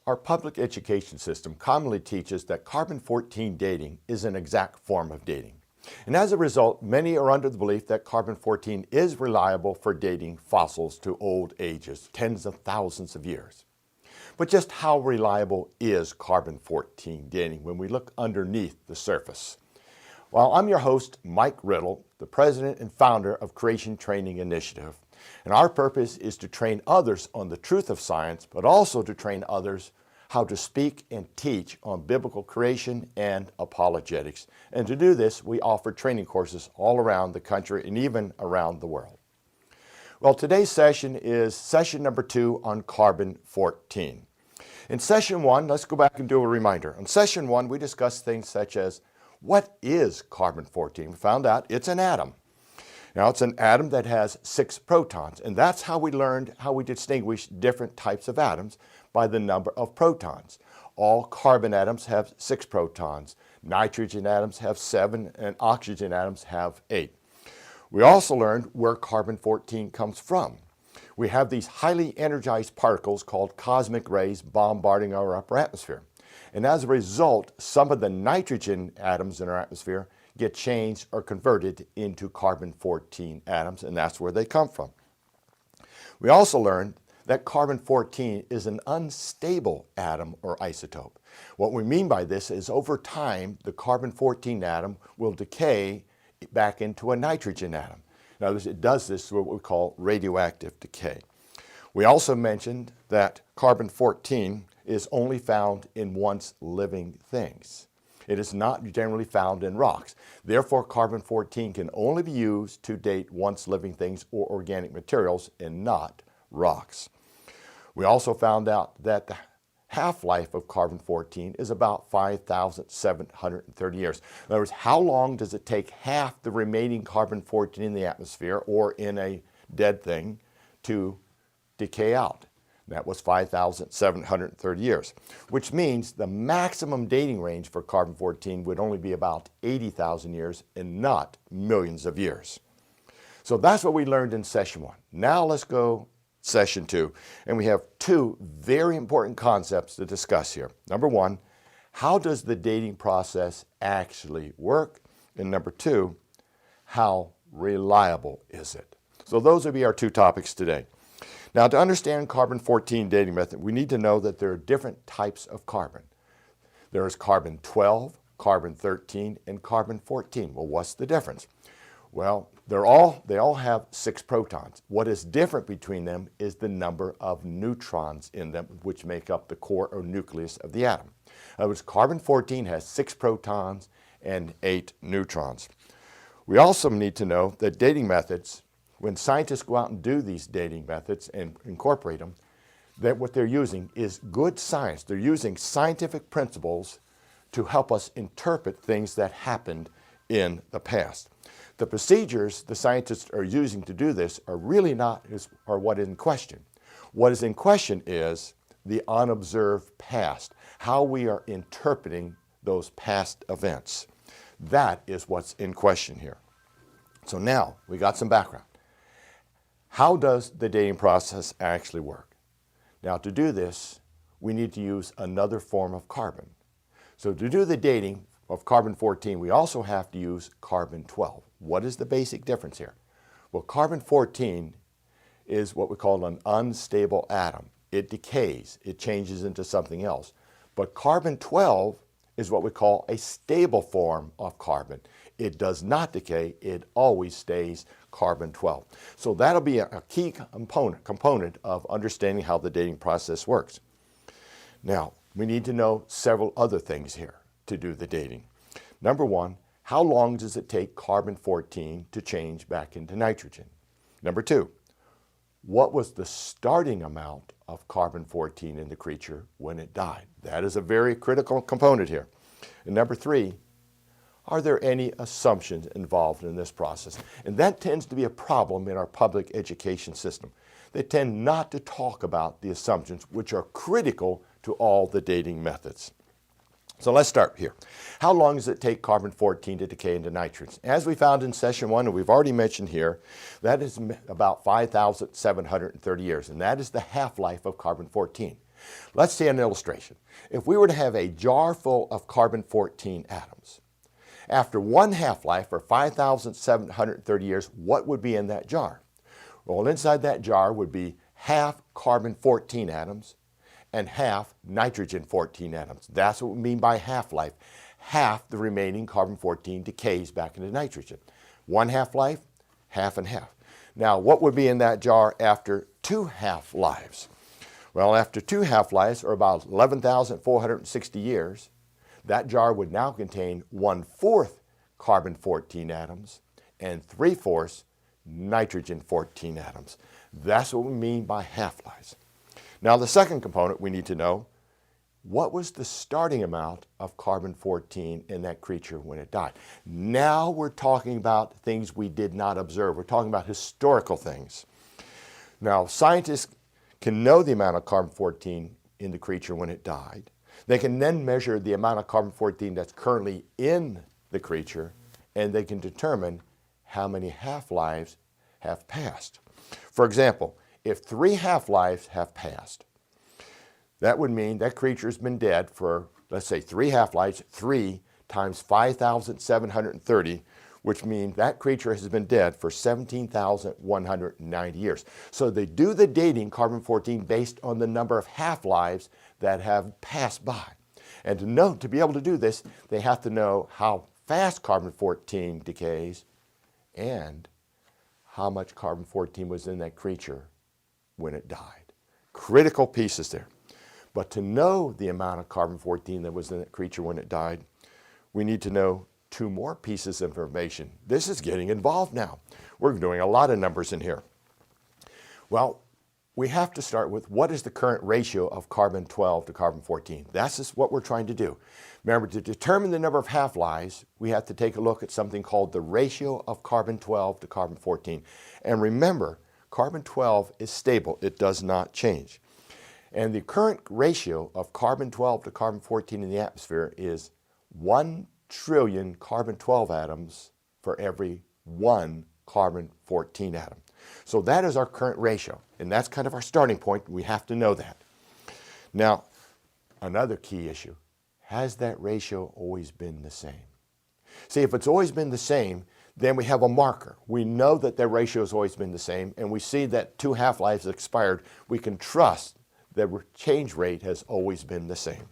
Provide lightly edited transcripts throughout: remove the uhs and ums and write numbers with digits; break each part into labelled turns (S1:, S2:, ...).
S1: Our public education system commonly teaches that carbon-14 dating is an exact form of dating. And as a result, many are under the belief that carbon-14 is reliable for dating fossils to old ages, tens of thousands of years. But just how reliable is carbon-14 dating when we look underneath the surface? Well, I'm your host, Mike Riddle, the president and founder of Creation Training Initiative. And our purpose is to train others on the truth of science, but also to train others how to speak and teach on biblical creation and apologetics. And to do this, we offer training courses all around the country and even around the world. Well, today's session is session number 2 on carbon-14. In session 1, let's go back and do a reminder. In session 1, we discussed things such as, what is carbon-14? We found out it's an atom. Now, it's an atom that has 6 protons, and that's how we learned how we distinguish different types of atoms by the number of protons. All carbon atoms have 6 protons, nitrogen atoms have 7, and oxygen atoms have 8. We also learned where carbon-14 comes from. We have these highly energized particles called cosmic rays bombarding our upper atmosphere. And as a result, some of the nitrogen atoms in our atmosphere get changed or converted into carbon-14 atoms, and that's where they come from. We also learned that carbon-14 is an unstable atom or isotope. What we mean by this is over time, the carbon-14 atom will decay back into a nitrogen atom. Now, it does this through what we call radioactive decay. We also mentioned that carbon-14 is only found in once living things. It is not generally found in rocks. Therefore, carbon-14 can only be used to date once living things or organic materials and not rocks. We also found out that the half-life of carbon-14 is about 5,730 years. In other words, how long does it take half the remaining carbon-14 in the atmosphere or in a dead thing to decay out? That was 5,730 years, which means the maximum dating range for carbon-14 would only be about 80,000 years and not millions of years. So that's what we learned in session 1. Now let's go session 2, and we have 2 very important concepts to discuss here. Number 1, how does the dating process actually work? And number 2, how reliable is it? So those will be our 2 topics today. Now, to understand carbon-14 dating method, we need to know that there are different types of carbon. There is carbon-12, carbon-13, and carbon-14. Well, what's the difference? Well, they all have 6 protons. What is different between them is the number of neutrons in them, which make up the core or nucleus of the atom. In other words, carbon-14 has 6 protons and 8 neutrons. We also need to know that dating methods, when scientists go out and do these dating methods and incorporate them, that what they're using is good science. They're using scientific principles to help us interpret things that happened in the past. The procedures the scientists are using to do this are really not what is in question. What is in question is the unobserved past, how we are interpreting those past events. That is what's in question here. So now we got some background. How does the dating process actually work? Now, to do this, we need to use another form of carbon. So to do the dating of carbon-14, we also have to use carbon-12. What is the basic difference here? Well, carbon-14 is what we call an unstable atom. It decays, it changes into something else. But carbon-12 is what we call a stable form of carbon. It does not decay, it always stays carbon-12. So that'll be a key component of understanding how the dating process works. Now, we need to know several other things here to do the dating. Number 1, how long does it take carbon-14 to change back into nitrogen? Number 2, what was the starting amount of carbon-14 in the creature when it died? That is a very critical component here. And number 3, are there any assumptions involved in this process? And that tends to be a problem in our public education system. They tend not to talk about the assumptions which are critical to all the dating methods. So let's start here. How long does it take carbon-14 to decay into nitrogen? As we found in session 1, and we've already mentioned here, that is about 5,730 years, and that is the half-life of carbon-14. Let's see an illustration. If we were to have a jar full of carbon-14 atoms, after one half-life, or 5,730 years, what would be in that jar? Well, inside that jar would be half carbon-14 atoms and half nitrogen-14 atoms. That's what we mean by half-life. Half the remaining carbon-14 decays back into nitrogen. One half-life, half and half. Now, what would be in that jar after two half-lives? Well, after two half-lives, or about 11,460 years, that jar would now contain 1/4 carbon-14 atoms and 3/4 nitrogen-14 atoms. That's what we mean by half-lives. Now, the second component we need to know, what was the starting amount of carbon-14 in that creature when it died? Now we're talking about things we did not observe. We're talking about historical things. Now, scientists can know the amount of carbon-14 in the creature when it died. They can then measure the amount of carbon-14 that's currently in the creature, and they can determine how many half-lives have passed. For example, if 3 half-lives have passed, that would mean that creature has been dead for, let's say, 3 half-lives, 3 times 5,730, which means that creature has been dead for 17,190 years. So they do the dating carbon-14 based on the number of half-lives that have passed by. And to be able to do this, they have to know how fast carbon-14 decays and how much carbon-14 was in that creature when it died. Critical pieces there. But to know the amount of carbon-14 that was in that creature when it died, we need to know 2 more pieces of information. This is getting involved now. We're doing a lot of numbers in here. Well, we have to start with what is the current ratio of carbon-12 to carbon-14. That's just what we're trying to do. Remember, to determine the number of half-lives, we have to take a look at something called the ratio of carbon-12 to carbon-14. And remember, carbon-12 is stable. It does not change. And the current ratio of carbon-12 to carbon-14 in the atmosphere is 1 trillion carbon-12 atoms for every 1 carbon-14 atom. So that is our current ratio, and that's kind of our starting point. We have to know that. Now, another key issue, has that ratio always been the same? See, if it's always been the same, then we have a marker. We know that the ratio has always been the same, and we see that 2 half-lives expired. We can trust that the change rate has always been the same.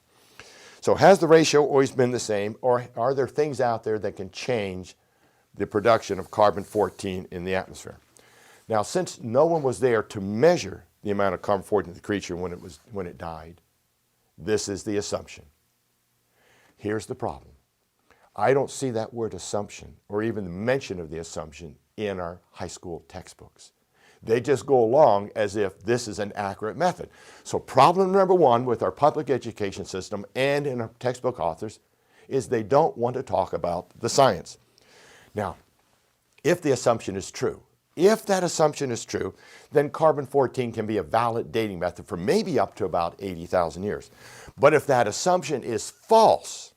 S1: So has the ratio always been the same, or are there things out there that can change the production of carbon-14 in the atmosphere? Now, since no one was there to measure the amount of carbon-14 in the creature when it died, this is the assumption. Here's the problem. I don't see that word assumption or even the mention of the assumption in our high school textbooks. They just go along as if this is an accurate method. So problem number 1 with our public education system and in our textbook authors is they don't want to talk about the science. Now, if the assumption is true, if that assumption is true, then carbon-14 can be a valid dating method for maybe up to about 80,000 years. But if that assumption is false,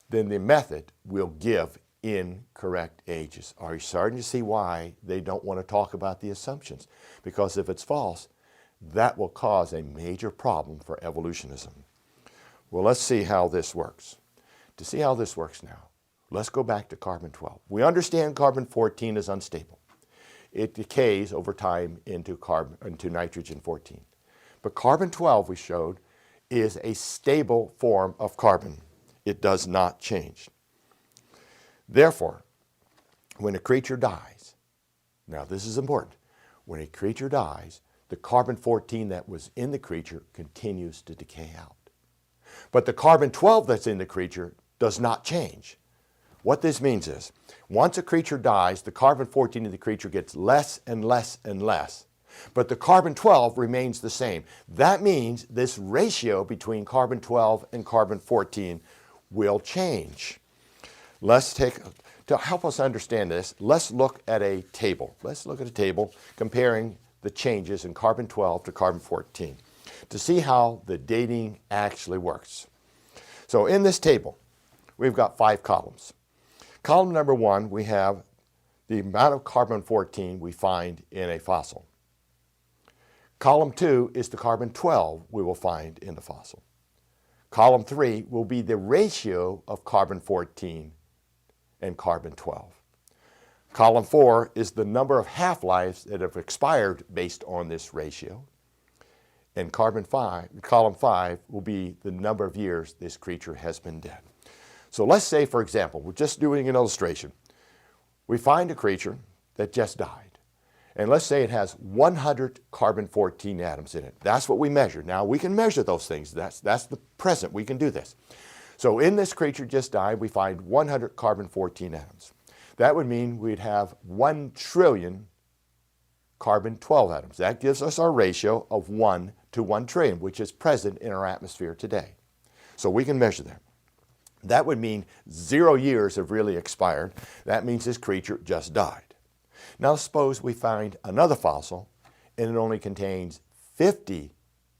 S1: then the method will give incorrect ages. Are you starting to see why they don't want to talk about the assumptions? Because if it's false, that will cause a major problem for evolutionism. Well, let's see how this works. To see how this works now, let's go back to carbon-12. We understand carbon-14 is unstable. It decays over time into nitrogen-14. But carbon-12, we showed, is a stable form of carbon. It does not change. Therefore, when a creature dies, now this is important, when a creature dies, the carbon-14 that was in the creature continues to decay out. But the carbon-12 that's in the creature does not change. What this means is, once a creature dies, the carbon-14 in the creature gets less and less and less, but the carbon-12 remains the same. That means this ratio between carbon-12 and carbon-14 will change. To help us understand this, let's look at a table. Let's look at a table comparing the changes in carbon-12 to carbon-14 to see how the dating actually works. So in this table, we've got 5 columns. Column number 1, we have the amount of carbon-14 we find in a fossil. Column 2 is the carbon-12 we will find in the fossil. Column 3 will be the ratio of carbon-14 and carbon-12. Column 4 is the number of half-lives that have expired based on this ratio. And column 5 will be the number of years this creature has been dead. So let's say, for example, we're just doing an illustration. We find a creature that just died. And let's say it has 100 carbon-14 atoms in it. That's what we measure. Now, we can measure those things. That's the present. We can do this. So in this creature just died, we find 100 carbon-14 atoms. That would mean we'd have 1 trillion carbon-12 atoms. That gives us our ratio of 1 to 1 trillion, which is present in our atmosphere today. So we can measure that. That would mean 0 years have really expired. That means this creature just died. Now suppose we find another fossil and it only contains 50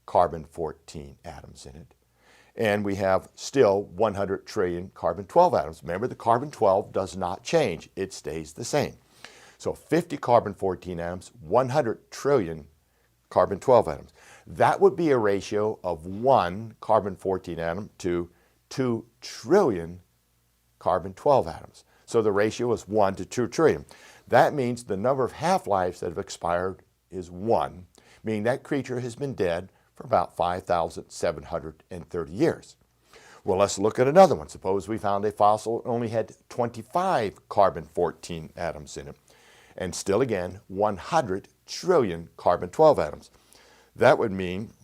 S1: carbon-14 atoms in it. And we have still 100 trillion carbon-12 atoms. Remember, the carbon-12 does not change. It stays the same. So 50 carbon-14 atoms, 100 trillion carbon-12 atoms. That would be a ratio of 1 carbon-14 atom to 2 trillion carbon-12 atoms. So the ratio is 1 to 2 trillion. That means the number of half-lives that have expired is 1, meaning that creature has been dead for about 5,730 years. Well, let's look at another one. Suppose we found a fossil that only had 25 carbon-14 atoms in it, and still again 100 trillion carbon-12 atoms. That would mean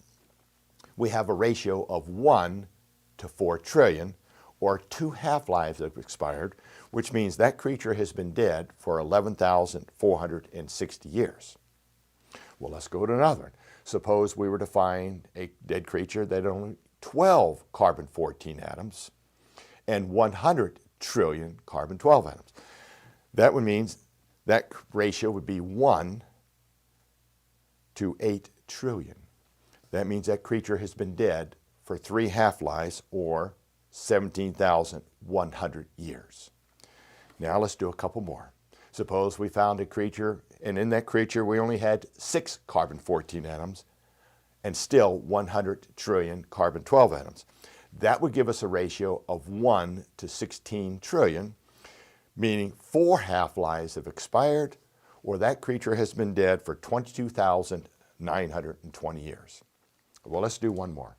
S1: we have a ratio of 1 to 4 trillion, or 2 half-lives that have expired, which means that creature has been dead for 11,460 years. Well, let's go to another one. Suppose we were to find a dead creature that had only 12 carbon-14 atoms and 100 trillion carbon-12 atoms. That would mean that ratio would be 1 to 8 trillion. That means that creature has been dead for 3 half-lives, or 17,100 years. Now let's do a couple more. Suppose we found a creature, and in that creature we only had 6 carbon-14 atoms and still 100 trillion carbon-12 atoms. That would give us a ratio of 1 to 16 trillion, meaning 4 half-lives have expired, or that creature has been dead for 22,920 years. Well, let's do one more.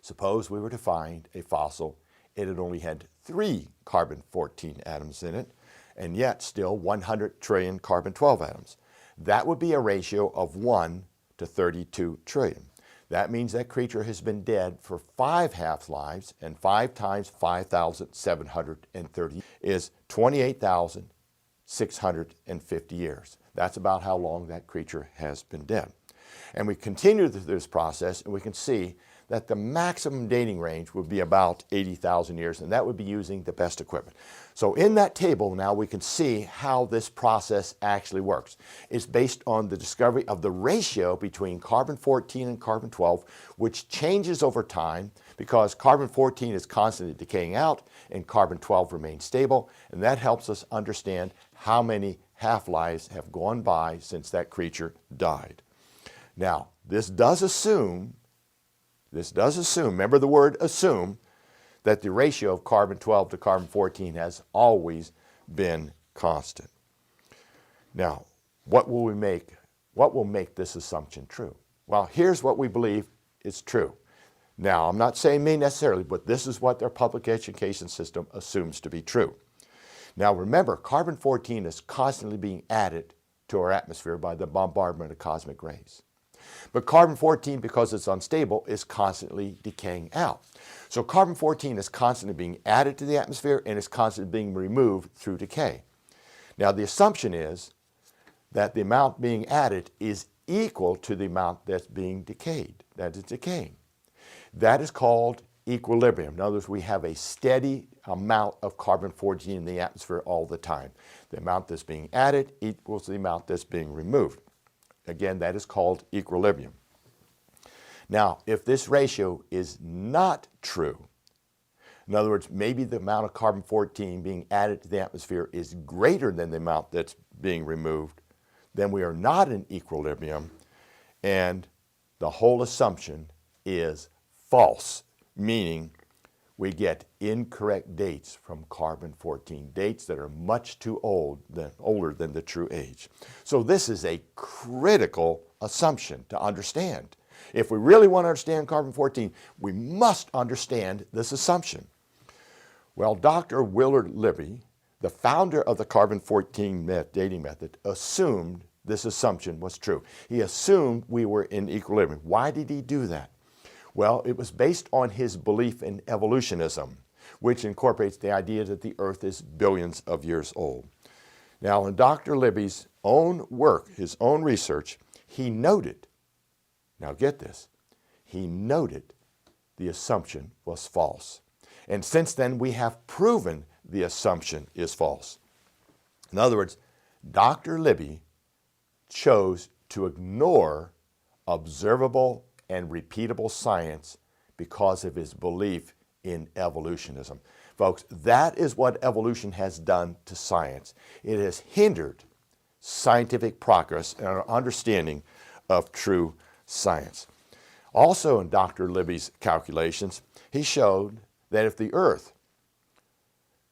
S1: Suppose we were to find a fossil, it had only had 3 carbon-14 atoms in it, and yet still 100 trillion carbon-12 atoms. That would be a ratio of 1 to 32 trillion. That means that creature has been dead for 5 half-lives, and 5 times 5,730 is 28,650 years. That's about how long that creature has been dead. And we continue this process, and we can see that the maximum dating range would be about 80,000 years, and that would be using the best equipment. So in that table now we can see how this process actually works. It's based on the discovery of the ratio between carbon-14 and carbon-12, which changes over time because carbon-14 is constantly decaying out and carbon-12 remains stable, and that helps us understand how many half-lives have gone by since that creature died. Now, this does assume, remember the word assume, that the ratio of carbon-12 to carbon-14 has always been constant. Now, what will make this assumption true? Well, here's what we believe is true. Now, I'm not saying me necessarily, but this is what their public education system assumes to be true. Now, remember, carbon-14 is constantly being added to our atmosphere by the bombardment of cosmic rays. But carbon-14, because it's unstable, is constantly decaying out. So carbon-14 is constantly being added to the atmosphere and is constantly being removed through decay. Now the assumption is that the amount being added is equal to the amount that's being decayed, that is decaying. That is called equilibrium. In other words, we have a steady amount of carbon-14 in the atmosphere all the time. The amount that's being added equals the amount that's being removed. Again, that is called equilibrium. Now, if this ratio is not true, in other words, maybe the amount of carbon-14 being added to the atmosphere is greater than the amount that's being removed, then we are not in equilibrium, and the whole assumption is false, meaning we get incorrect dates from carbon-14, dates that are much too older than the true age. So this is a critical assumption to understand. If we really want to understand carbon-14, we must understand this assumption. Well, Dr. Willard Libby, the founder of the carbon-14 dating method, assumed this assumption was true. He assumed we were in equilibrium. Why did he do that? Well, it was based on his belief in evolutionism, which incorporates the idea that the Earth is billions of years old. Now, in Dr. Libby's own work, his own research, he noted, now get this, he noted the assumption was false. And since then, we have proven the assumption is false. In other words, Dr. Libby chose to ignore observable and repeatable science because of his belief in evolutionism. Folks, that is what evolution has done to science. It has hindered scientific progress and our understanding of true science. Also in Dr. Libby's calculations, he showed that if the Earth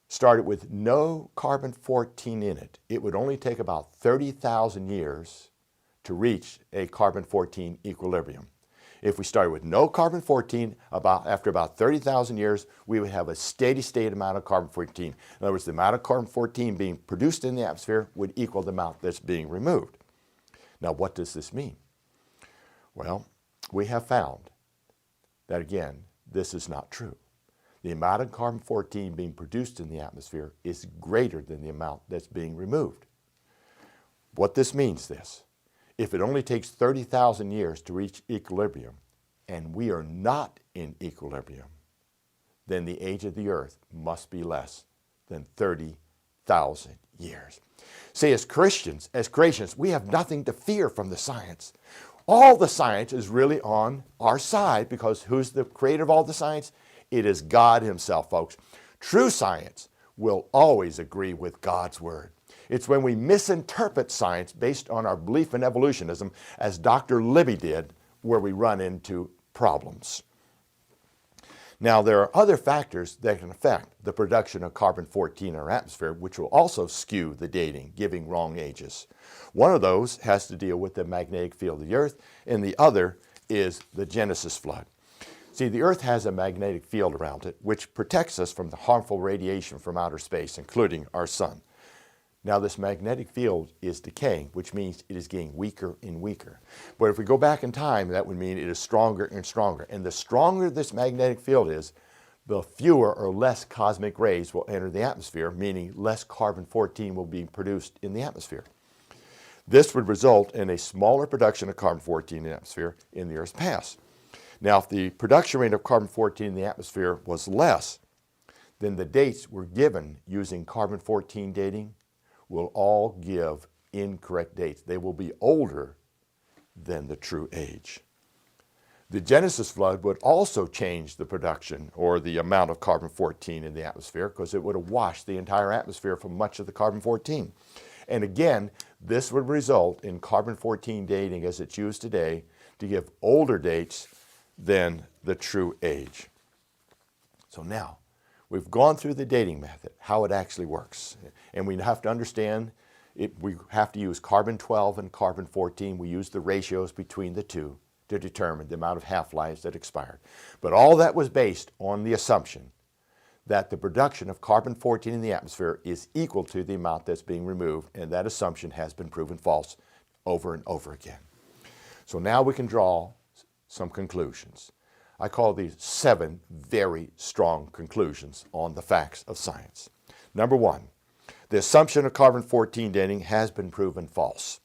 S1: started with no carbon-14 in it, it would only take about 30,000 years to reach a carbon-14 equilibrium. If we started with no carbon-14, after about 30,000 years, we would have a steady state amount of carbon-14. In other words, the amount of carbon-14 being produced in the atmosphere would equal the amount that's being removed. Now, what does this mean? Well, we have found that, again, this is not true. The amount of carbon-14 being produced in the atmosphere is greater than the amount that's being removed. What this means is this: if it only takes 30,000 years to reach equilibrium, and we are not in equilibrium, then the age of the Earth must be less than 30,000 years. See, as Christians, as creationists, we have nothing to fear from the science. All the science is really on our side, because who's the creator of all the science? It is God himself, folks. True science will always agree with God's word. It's when we misinterpret science based on our belief in evolutionism, as Dr. Libby did, where we run into problems. Now, there are other factors that can affect the production of carbon-14 in our atmosphere, which will also skew the dating, giving wrong ages. One of those has to deal with the magnetic field of the Earth, and the other is the Genesis flood. See, the Earth has a magnetic field around it, which protects us from the harmful radiation from outer space, including our sun. Now, this magnetic field is decaying, which means it is getting weaker and weaker. But if we go back in time, that would mean it is stronger and stronger. And the stronger this magnetic field is, the fewer or less cosmic rays will enter the atmosphere, meaning less carbon-14 will be produced in the atmosphere. This would result in a smaller production of carbon-14 in the atmosphere in the Earth's past. Now, if the production rate of carbon-14 in the atmosphere was less, then the dates we're given using carbon-14 dating will all give incorrect dates. They will be older than the true age. The Genesis flood would also change the production or the amount of carbon-14 in the atmosphere, because it would have washed the entire atmosphere from much of the carbon-14. And again, this would result in carbon-14 dating as it's used today to give older dates than the true age. So now, we've gone through the dating method, how it actually works. And we have to understand, we have to use carbon-12 and carbon-14. We use the ratios between the two to determine the amount of half-lives that expired. But all that was based on the assumption that the production of carbon-14 in the atmosphere is equal to the amount that's being removed, and that assumption has been proven false over and over again. So now we can draw some conclusions. I call these 7 very strong conclusions on the facts of science. Number 1, the assumption of carbon-14 dating has been proven false.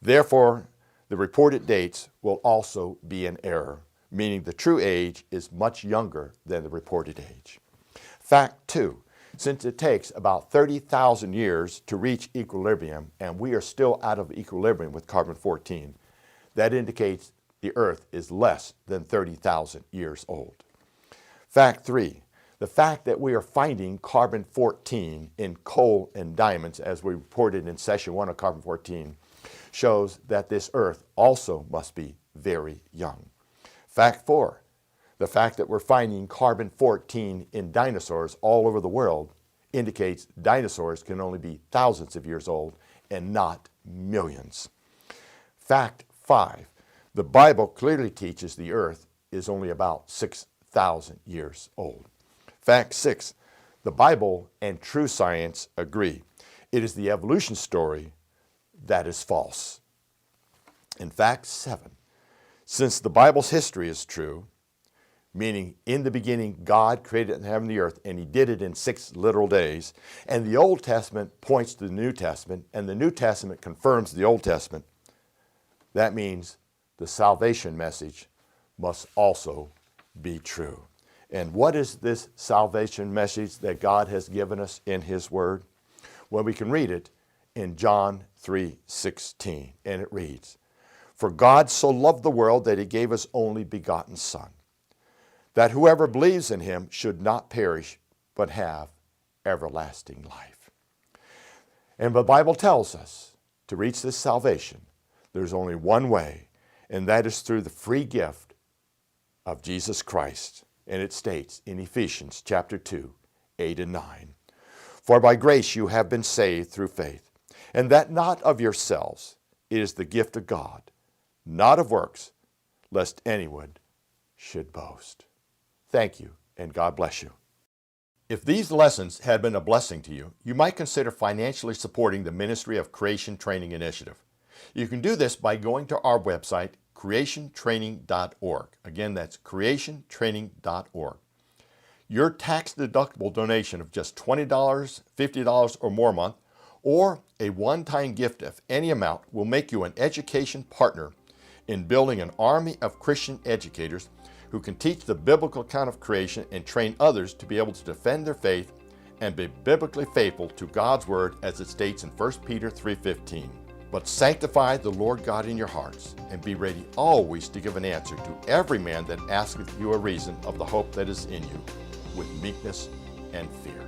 S1: Therefore, the reported dates will also be in error, meaning the true age is much younger than the reported age. Fact 2, since it takes about 30,000 years to reach equilibrium, and we are still out of equilibrium with carbon-14, that indicates the Earth is less than 30,000 years old. Fact 3, the fact that we are finding carbon-14 in coal and diamonds, as we reported in session 1 of carbon-14, shows that this Earth also must be very young. Fact 4, the fact that we're finding carbon-14 in dinosaurs all over the world indicates dinosaurs can only be thousands of years old and not millions. Fact 5, the Bible clearly teaches the earth is only about 6,000 years old. Fact 6, the Bible and true science agree. It is the evolution story that is false. And fact 7, since the Bible's history is true, meaning in the beginning God created heaven and the earth, and he did it in 6 literal days, and the Old Testament points to the New Testament, and the New Testament confirms the Old Testament, that means the salvation message must also be true. And what is this salvation message that God has given us in his word? Well, we can read it in John 3:16, and it reads, "For God so loved the world that he gave his only begotten Son, that whoever believes in him should not perish, but have everlasting life." And the Bible tells us to reach this salvation, there's only one way, and that is through the free gift of Jesus Christ. And it states in Ephesians chapter 2, 8 and 9, "For by grace you have been saved through faith, and that not of yourselves, it is the gift of God, not of works, lest anyone should boast." Thank you, and God bless you. If these lessons had been a blessing to you, you might consider financially supporting the Ministry of Creation Training Initiative. You can do this by going to our website, creationtraining.org. Again, that's creationtraining.org. Your tax-deductible donation of just $20, $50, or more a month, or a one-time gift of any amount will make you an education partner in building an army of Christian educators who can teach the biblical account of creation and train others to be able to defend their faith and be biblically faithful to God's word as it states in 1 Peter 3:15. But sanctify the Lord God in your hearts, and be ready always to give an answer to every man that asketh you a reason of the hope that is in you, with meekness and fear.